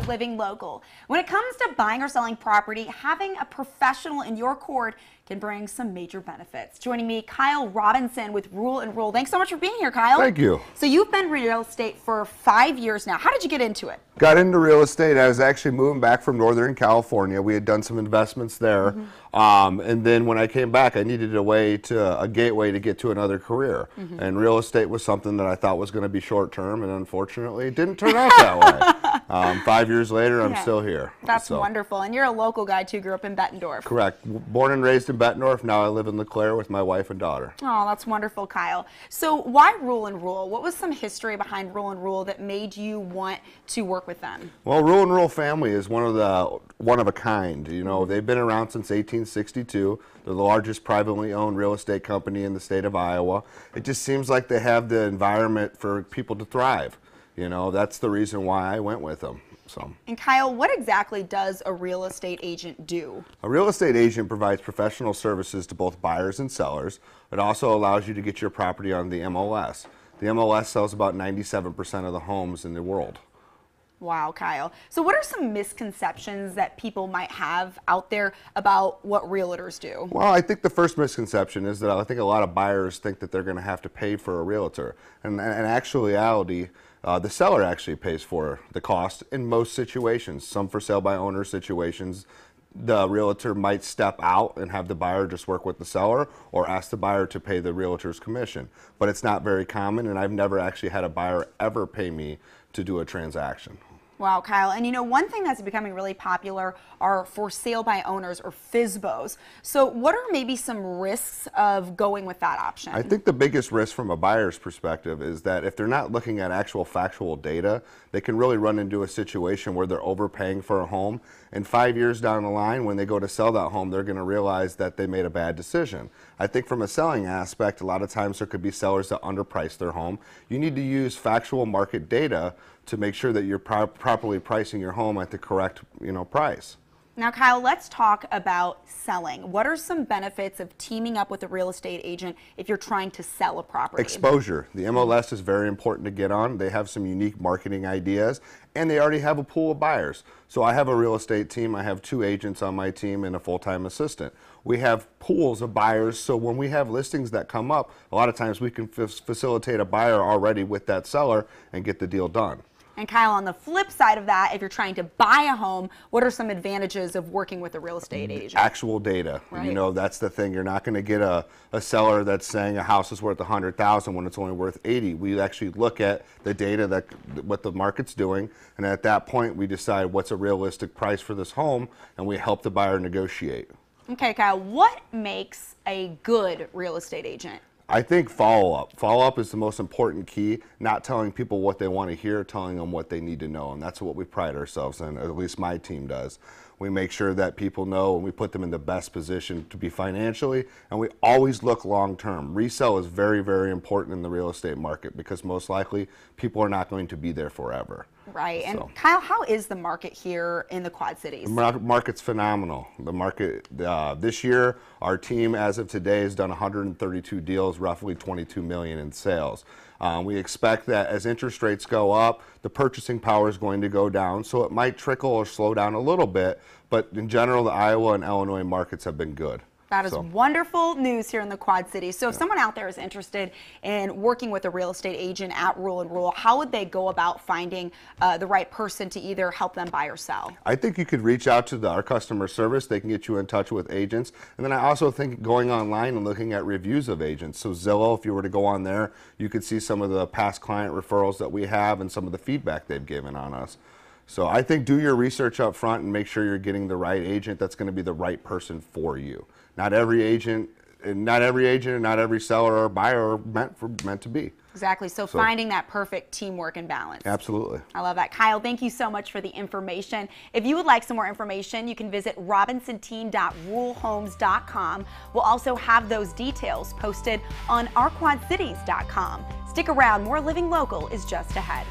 living local. When it comes to buying or selling property, having a professional in your court can bring some major benefits. Joining me, Kyle Robinson with Rule and Rule. Thanks so much for being here, Kyle. Thank you. So you've been in real estate for 5 years now. How did you get into it? Got into real estate. I was actually moving back from Northern California. We had done some investments there. And then when I came back, I needed a gateway to get to another career. And real estate was something that I thought was going to be short term, and unfortunately it didn't turn out that way. 5 years later, I'm still here. That's wonderful. And you're a local guy too, grew up in Bettendorf. Correct. Born and raised in Bettendorf. Now I live in LeClaire with my wife and daughter. Oh, that's wonderful, Kyle. So why Rule and Rule? What was some history behind Rule and Rule that made you want to work with them? Well, Rule and Rule family is one of a kind. You know, they've been around since 1862. They're the largest privately owned real estate company in the state of Iowa. It just seems like they have the environment for people to thrive. You know, that's the reason why I went with them. And Kyle, what exactly does a real estate agent do? A real estate agent provides professional services to both buyers and sellers. It also allows you to get your property on the MLS. The MLS sells about 97% of the homes in the world. Wow, Kyle. So what are some misconceptions that people might have out there about what realtors do? Well, I think the first misconception is that I think a lot of buyers think that they're going to have to pay for a realtor. And in actuality, the seller actually pays for the cost in most situations. Some for sale by owner situations, the realtor might step out and have the buyer just work with the seller or ask the buyer to pay the realtor's commission. But it's not very common, and I've never actually had a buyer ever pay me to do a transaction. Wow, Kyle. And you know, one thing that's becoming really popular are for sale by owners, or FSBOs. So what are maybe some risks of going with that option? I think the biggest risk from a buyer's perspective is that if they're not looking at actual factual data, they can really run into a situation where they're overpaying for a home. And 5 years down the line, when they go to sell that home, they're going to realize that they made a bad decision. I think from a selling aspect, a lot of times there could be sellers that underprice their home. You need to use factual market data to make sure that you're properly pricing your home at the correct, price. Now, Kyle, let's talk about selling. What are some benefits of teaming up with a real estate agent if you're trying to sell a property? Exposure. The MLS is very important to get on. They have some unique marketing ideas, and they already have a pool of buyers. So I have a real estate team. I have 2 agents on my team and a full-time assistant. We have pools of buyers, so when we have listings that come up, a lot of times we can facilitate a buyer already with that seller and get the deal done. And Kyle, on the flip side of that, if you're trying to buy a home, what are some advantages of working with a real estate agent? Actual data. Right. That's the thing. You're not going to get a seller that's saying a house is worth $100,000 when it's only worth $80,000. We actually look at the data, what the market's doing, and at that point we decide what's a realistic price for this home, and we help the buyer negotiate. Okay, Kyle, what makes a good real estate agent? I think follow-up. Follow-up is the most important key, not telling people what they want to hear, telling them what they need to know, and that's what we pride ourselves in, at least my team does. We make sure that people know, and we put them in the best position to be financially, and we always look long-term. Resale is very, very important in the real estate market because most likely people are not going to be there forever. Right. And Kyle, how is the market here in the Quad Cities? The market's phenomenal. The market this year, our team as of today has done 132 deals, roughly 22 million in sales. We expect that as interest rates go up, the purchasing power is going to go down, so it might trickle or slow down a little bit, but in general, the Iowa and Illinois markets have been good. That is wonderful news here in the Quad Cities. So if someone out there is interested in working with a real estate agent at Rule and Rule, how would they go about finding the right person to either help them buy or sell? I think you could reach out to our customer service. They can get you in touch with agents. And then I also think going online and looking at reviews of agents. So Zillow, if you were to go on there, you could see some of the past client referrals that we have and some of the feedback they've given on us. So I think do your research up front and make sure you're getting the right agent that's going to be the right person for you. Not every agent and not every seller or buyer are meant to be. Exactly. So finding that perfect teamwork and balance. Absolutely. I love that. Kyle, thank you so much for the information. If you would like some more information, you can visit robinsonteam.rulehomes.com. We'll also have those details posted on ourquadcities.com. Stick around. More Living Local is just ahead.